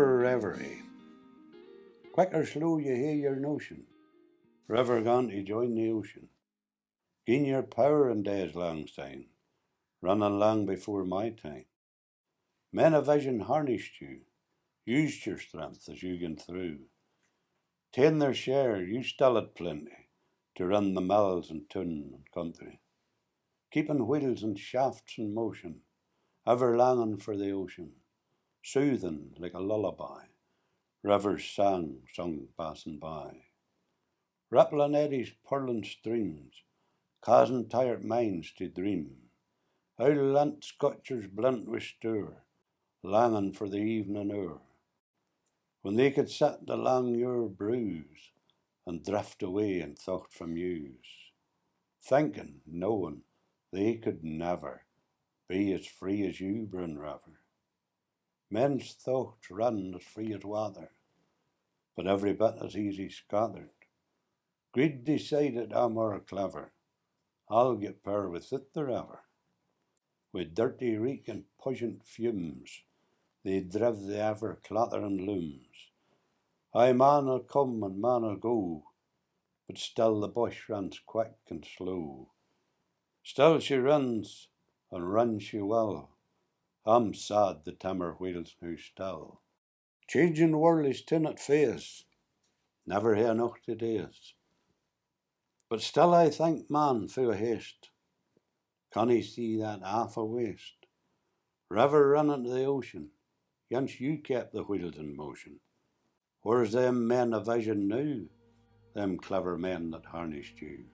Reverie. Quick or slow you hear your notion, river gone to join the ocean. Gain your power in days lang syne, running long before my time. Men of vision harnessed you, used your strength as you gone through. Ta'en their share, you still had plenty, to run the mills and town and country. Keeping wheels and shafts in motion, ever longing for the ocean, soothing like a lullaby, rivers sung passing by. Rippling eddies, purling streams, causing tired minds to dream. How lent Scotchers blent with stir, longing for the evening hour, when they could sit along your brews and drift away in thought from yous, thinking, knowing they could never be as free as you, Bryn River. Men's thoughts run as free as water, but every bit as easy scattered. Greed decided I'm more clever, I'll get power with it the river. With dirty reek and pungent fumes, they driv the ever clattering looms. Aye, man'll come and man'll go, but still the bush runs quick and slow. Still she runs, and run she will. I'm sad the timmer wheels now still. Changing world is tin at face, never hae enough to days. But still I think man fu' haste, can he see that awful waste? River running to the ocean, yonce you kept the wheels in motion. Where's them men of vision now, them clever men that harnessed you?